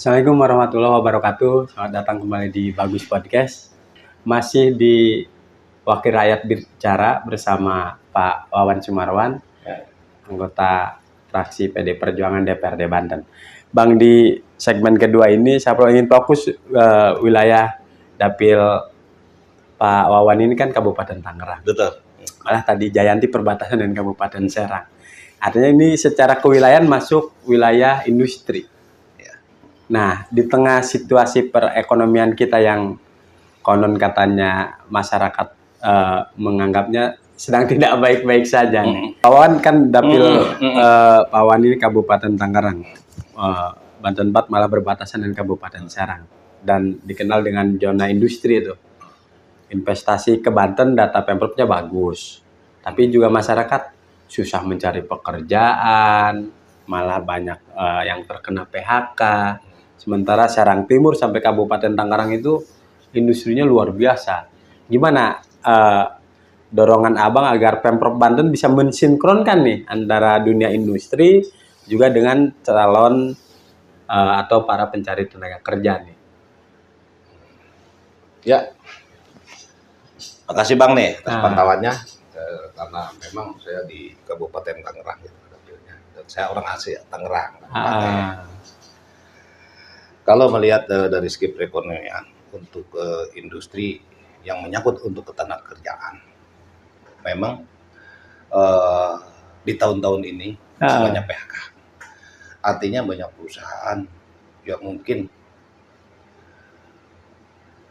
Assalamualaikum warahmatullahi wabarakatuh. Selamat datang kembali di Bagus Podcast. Masih di Wakil Rakyat Bicara bersama Pak Wawan Sumarwan, anggota fraksi PD Perjuangan DPRD Banten. Bang, di segmen kedua ini saya ingin fokus wilayah dapil Pak Wawan ini kan Kabupaten Tangerang. Betul. Malah tadi Jayanti perbatasan dengan Kabupaten Serang. Artinya ini secara kewilayahan masuk wilayah industri. Nah, di tengah situasi perekonomian kita yang konon katanya masyarakat menganggapnya sedang tidak baik-baik saja. Pak Wawan kan dapil Pak Wawan ini Kabupaten Tangerang. Banten Barat malah berbatasan dengan Kabupaten Serang dan dikenal dengan zona industri itu. Investasi ke Banten data Pemprovnya bagus. Tapi juga masyarakat susah mencari pekerjaan, malah banyak yang terkena PHK. Sementara Serang Timur sampai Kabupaten Tangerang itu industrinya luar biasa. Gimana dorongan Abang agar Pemprov Banten bisa mensinkronkan nih antara dunia industri juga dengan calon atau para pencari tenaga kerja nih? Ya, makasih Bang nih atas pantauannya. Karena memang saya di Kabupaten Tangerang gitu, dan saya orang asli Tangerang. Kalau melihat dari segi perekonomian untuk industri yang menyangkut untuk ketenagakerjaan, memang di tahun-tahun ini banyak PHK. Artinya banyak perusahaan yang mungkin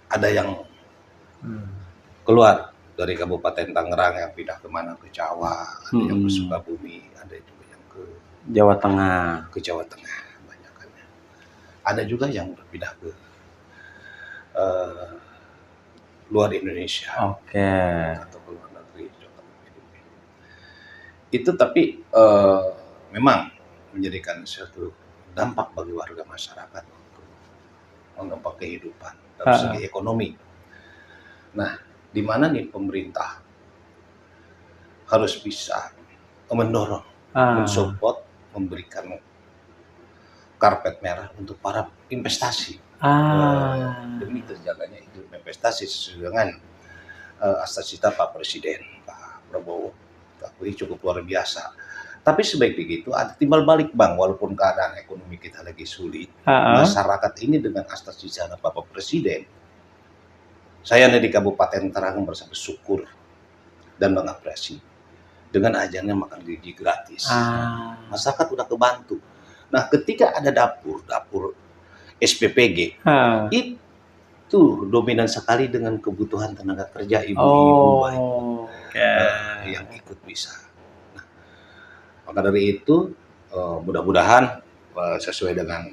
ada yang keluar dari Kabupaten Tangerang yang pindah kemana, ke Jawa, ada yang ke Sukabumi, ada juga yang ke Jawa Tengah. Ke Jawa Tengah. Ada juga yang pindah ke luar Indonesia, atau ke luar negeri. Itu tapi memang menjadikan suatu dampak bagi warga masyarakat, dampak kehidupan dari segi ekonomi. Nah, di mana nih pemerintah harus bisa mendorong, mensupport, memberikan karpet merah untuk para investasi demi terjaganya itu investasi sesuai dengan cita Pak Presiden Pak Prabowo. Tapi cukup luar biasa. Tapi sebaik begitu ada timbal balik Bang, walaupun keadaan ekonomi kita lagi sulit, masyarakat ini dengan cita Bapak Presiden, saya di Kabupaten Tangerang merasa bersyukur dan mengapresiasi dengan ajarnya makan gizi gratis. Masyarakat udah kebantu. Nah, ketika ada dapur SPPG, itu dominan sekali dengan kebutuhan tenaga kerja ibu-ibu yang ikut bisa. Nah, maka dari itu mudah-mudahan sesuai dengan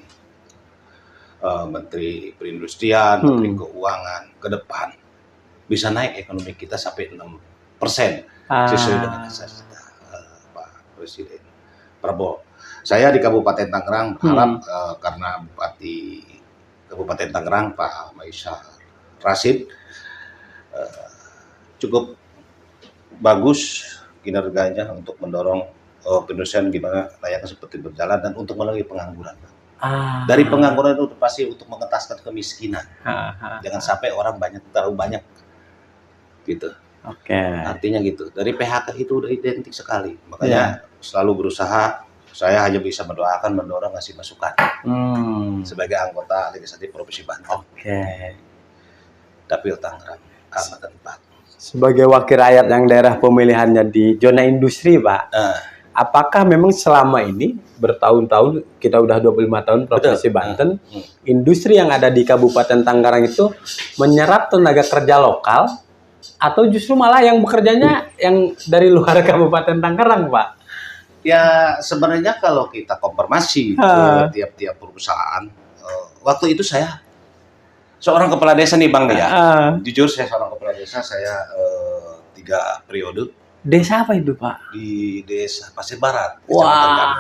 Menteri Perindustrian, Menteri Keuangan ke depan bisa naik ekonomi kita sampai 6% sesuai dengan cita Pak Presiden Prabowo. Saya di Kabupaten Tangerang berharap karena Bupati Kabupaten Tangerang Pak Maisar Rashid cukup bagus kinerjanya untuk mendorong perindustrian gimana layaknya seperti berjalan dan untuk melalui pengangguran. Dari pengangguran itu pasti untuk mengentaskan kemiskinan. Jangan sampai orang terlalu banyak gitu. Artinya gitu. Dari PHK itu udah identik sekali. Makanya selalu berusaha. Saya hanya bisa mendorong, ngasih masukan sebagai anggota legislatif Provinsi Banten. Dapil Tangerang, Banten Barat. Sebagai wakil rakyat yang daerah pemilihannya di zona industri, Pak, apakah memang selama ini bertahun-tahun, kita udah 25 tahun Provinsi Banten, industri yang ada di Kabupaten Tangerang itu menyerap tenaga kerja lokal atau justru malah yang bekerjanya yang dari luar Kabupaten Tangerang, Pak? Ya sebenarnya kalau kita konfirmasi ke tiap-tiap perusahaan, waktu itu saya seorang kepala desa nih Bang ya. Jujur saya seorang kepala desa, saya 3 periode. Desa apa itu Pak? Di desa Pasir Barat. Wah.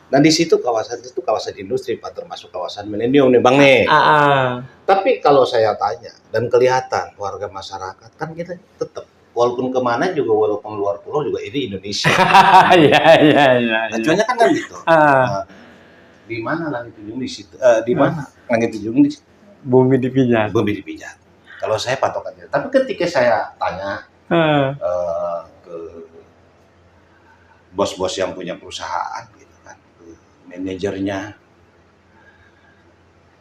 Dan di situ kawasan itu kawasan industri Pak, termasuk kawasan milenium nih Bang nih. Tapi kalau saya tanya dan kelihatan warga masyarakat kan kita tetap walaupun kemana juga, walaupun luar pulau juga ini Indonesia. Iya. Tujuannya kan gitu. di mana langit ujung di situ, di mana langit ujung di situ, Bumi dipijat. bumi dipijat. Kalau saya patokannya. Tapi ketika saya tanya ke bos-bos yang punya perusahaan gitu kan, ke manajernya,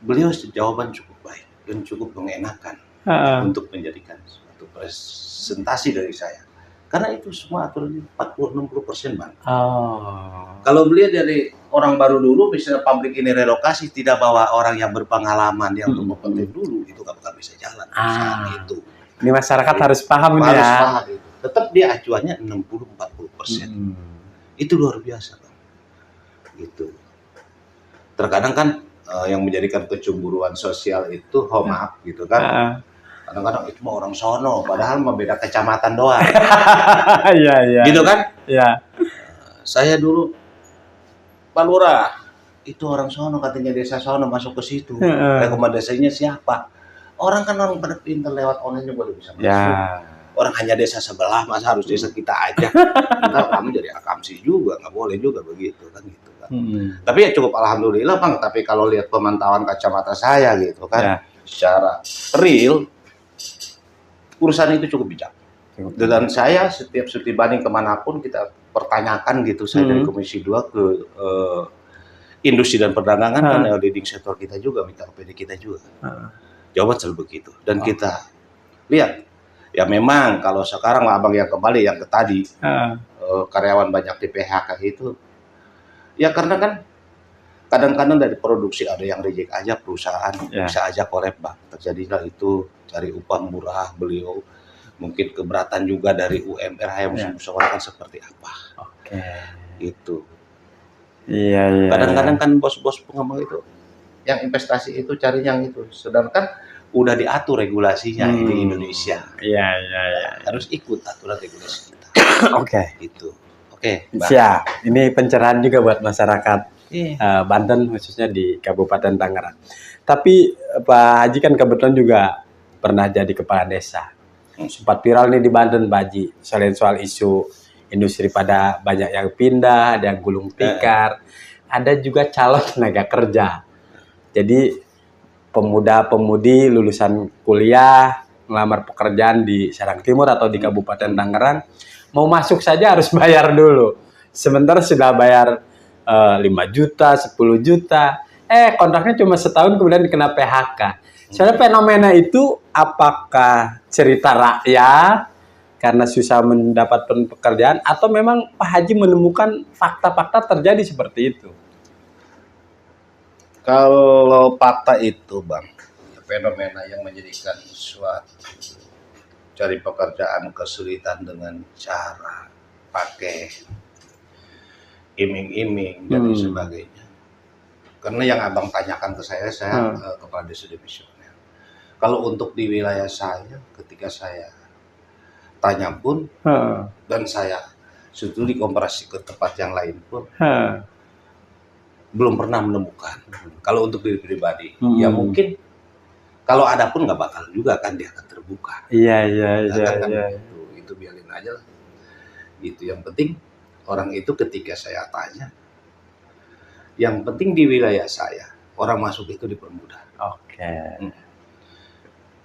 beliau jawaban cukup baik dan cukup mengenakan untuk menjadikan suatu presentasi dari saya. Karena itu semua aturannya 40-60% Bang. Kalau beliau dari orang baru dulu, misalnya pabrik ini relokasi, tidak bawa orang yang berpengalaman, yang berkompeten dulu, itu nggak bakal bisa jalan perusahaan itu. Ini masyarakat harus paham ini Harus ya. paham itu. Tetap dia acuannya 60-40%. Itu luar biasa Bang. Gitu. Terkadang kan yang menjadikan kecemburuan sosial itu maaf gitu kan. Kadang-kadang itu mah orang sono, padahal mah beda kecamatan doang. Iya, iya. Gitu kan? Iya. Saya dulu Pak Lurah, itu orang sono, katanya desa sono, masuk ke situ. Rekomendasinya siapa? Orang kan orang pada pintar, lewat online juga udah bisa masuk. Ya. Orang hanya desa sebelah, masa harus desa kita aja? Ntar kamu jadi akamsi juga, nggak boleh juga begitu kan gitu kan. Tapi ya cukup alhamdulillah Bang. Tapi kalau lihat pemantauan kacamata saya gitu kan, secara real, urusan itu cukup bijak. Dan saya setiap studi banding kemanapun kita pertanyakan gitu, saya dari Komisi 2 ke industri dan perdagangan kan, leading sektor kita juga, mitra OPD kita juga. Jawaban selalu begitu. Dan kita lihat, ya memang kalau sekarang abang yang kembali yang ke tadi, karyawan banyak di PHK itu, ya karena kan kadang-kadang dari produksi ada yang reject aja perusahaan, bisa aja kolab Bang. Terjadilah itu, cari upah murah, beliau mungkin keberatan juga dari UMR yang musyawarahkan seperti apa. Gitu. Iya. Kadang-kadang kan bos-bos pengembang itu yang investasi itu cari yang itu, sedangkan udah diatur regulasinya di Indonesia. Iya. Harus ikut aturan regulasi kita. Gitu. Bang. Siap. Ini pencerahan juga buat masyarakat Banten, khususnya di Kabupaten Tangerang. Tapi Pak Haji kan kebetulan juga pernah jadi kepala desa. Sempat viral nih di Banten, Pak Haji. Selain soal isu industri pada banyak yang pindah, ada yang gulung tikar, ada juga calon tenaga kerja. Jadi pemuda-pemudi lulusan kuliah, ngelamar pekerjaan di Serang Timur atau di Kabupaten Tangerang, mau masuk saja harus bayar dulu. Sementara sudah bayar 5 juta, 10 juta, kontraknya cuma setahun kemudian dikena PHK. Soalnya fenomena itu apakah cerita rakyat karena susah mendapat pekerjaan, atau memang Pak Haji menemukan fakta-fakta terjadi seperti itu? Kalau fakta itu Bang, fenomena yang menjadikan suatu cari pekerjaan kesulitan dengan cara pakai iming-iming dan sebagainya. Karena yang abang tanyakan ke saya kepala desa divisioner. Kalau untuk di wilayah saya, ketika saya tanya pun, dan saya studi komparasi ke tempat yang lain pun, belum pernah menemukan. Kalau untuk diri pribadi, ya mungkin kalau ada pun nggak bakal juga kan dia akan terbuka. Iya. Itu biarin aja lah. Gitu. Yang penting orang itu ketika saya tanya, yang penting di wilayah saya orang masuk itu dipermudah.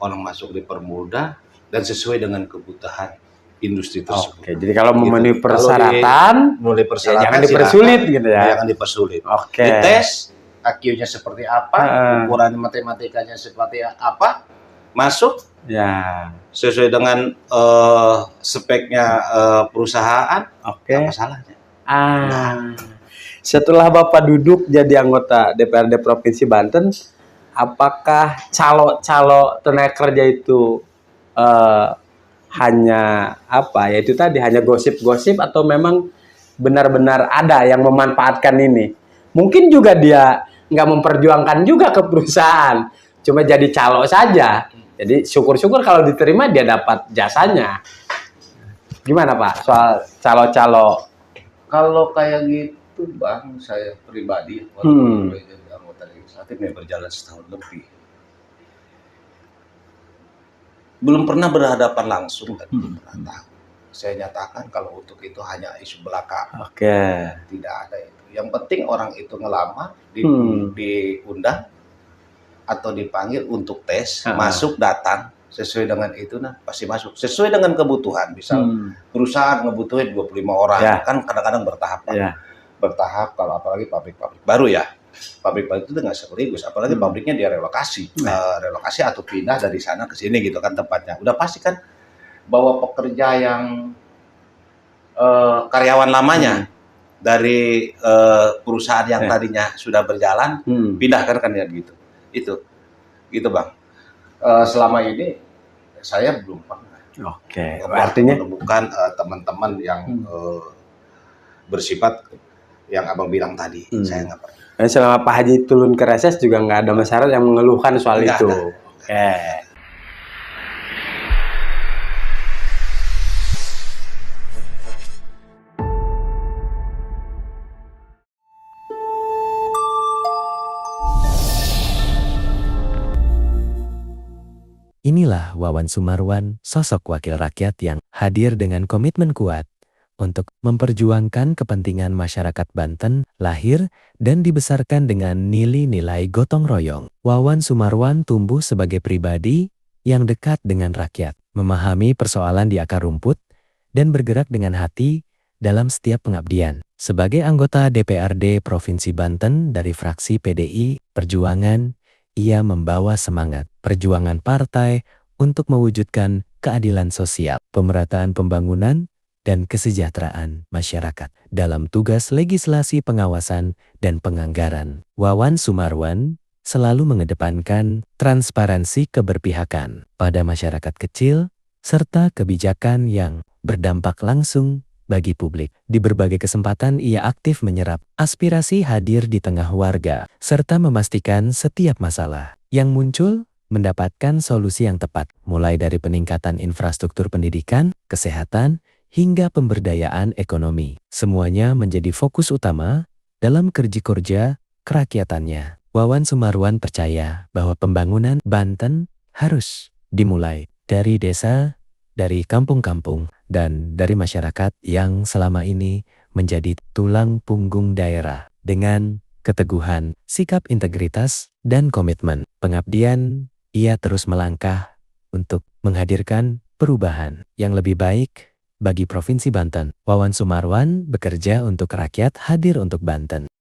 Orang masuk dipermudah dan sesuai dengan kebutuhan industri tersebut. Jadi kalau memenuhi persyaratan, jangan dipersulit gitu ya. Jangan dipersulit. Dites IQ-nya seperti apa, ukuran matematikanya seperti apa, masuk sesuai dengan speknya perusahaan, apa salahnya? Setelah Bapak duduk jadi anggota DPRD Provinsi Banten, apakah calo tenaga kerja itu hanya ya itu tadi, hanya gosip-gosip, atau memang benar-benar ada yang memanfaatkan ini? Mungkin juga dia nggak memperjuangkan juga ke perusahaan, cuma jadi calo saja. Jadi syukur-syukur kalau diterima dia dapat jasanya. Gimana Pak soal calo-calo? Kalau kayak gitu Bang, saya pribadi walaupun jadi anggota legislatif yang berjalan setahun lebih, belum pernah berhadapan langsung dan belum pernah tahu. saya nyatakan kalau untuk itu hanya isu belaka, Oke. tidak ada itu. Yang penting orang itu ngelamar, Hmm. diundang atau dipanggil untuk tes, Ah. masuk datang sesuai dengan itu, nah pasti masuk sesuai dengan kebutuhan. Misal perusahaan ngebutuhin 25 orang, Ya. kan kadang-kadang bertahap, Pak. Ya. Bertahap, kalau apalagi pabrik-pabrik baru ya. Pabrik-pabrik itu nggak sekaligus, apalagi pabriknya dia relokasi, relokasi atau pindah dari sana ke sini gitu kan tempatnya. Udah pasti kan bahwa pekerja yang karyawan lamanya dari perusahaan yang tadinya sudah berjalan pindah kan ya gitu. Itu Bang. Selama ini saya belum pernah. Oke. Artinya menemukan teman-teman yang bersifat yang Abang bilang tadi. Saya nggak pernah. Dan selama Pak Haji turun ke reses juga nggak ada masyarakat yang mengeluhkan soal Nggak itu. ada. Oke. Inilah Wawan Sumarwan, sosok wakil rakyat yang hadir dengan komitmen kuat untuk memperjuangkan kepentingan masyarakat Banten, lahir dan dibesarkan dengan nilai-nilai gotong royong. Wawan Sumarwan tumbuh sebagai pribadi yang dekat dengan rakyat, memahami persoalan di akar rumput, dan bergerak dengan hati dalam setiap pengabdian. Sebagai anggota DPRD Provinsi Banten dari fraksi PDI Perjuangan, ia membawa semangat perjuangan partai untuk mewujudkan keadilan sosial, pemerataan pembangunan, dan kesejahteraan masyarakat. Dalam tugas legislasi pengawasan dan penganggaran, Wawan Sumarwan selalu mengedepankan transparansi keberpihakan pada masyarakat kecil, serta kebijakan yang berdampak langsung bagi publik. Di berbagai kesempatan ia aktif menyerap aspirasi hadir di tengah warga, serta memastikan setiap masalah yang muncul mendapatkan solusi yang tepat, mulai dari peningkatan infrastruktur pendidikan, kesehatan, hingga pemberdayaan ekonomi. Semuanya menjadi fokus utama dalam kerja-kerja kerakyatannya. Wawan Sumarwan percaya bahwa pembangunan Banten harus dimulai dari desa, dari kampung-kampung, dan dari masyarakat yang selama ini menjadi tulang punggung daerah. Dengan keteguhan, sikap integritas, dan komitmen pengabdian, ia terus melangkah untuk menghadirkan perubahan yang lebih baik bagi Provinsi Banten. Wawan Sumarwan bekerja untuk rakyat, hadir untuk Banten.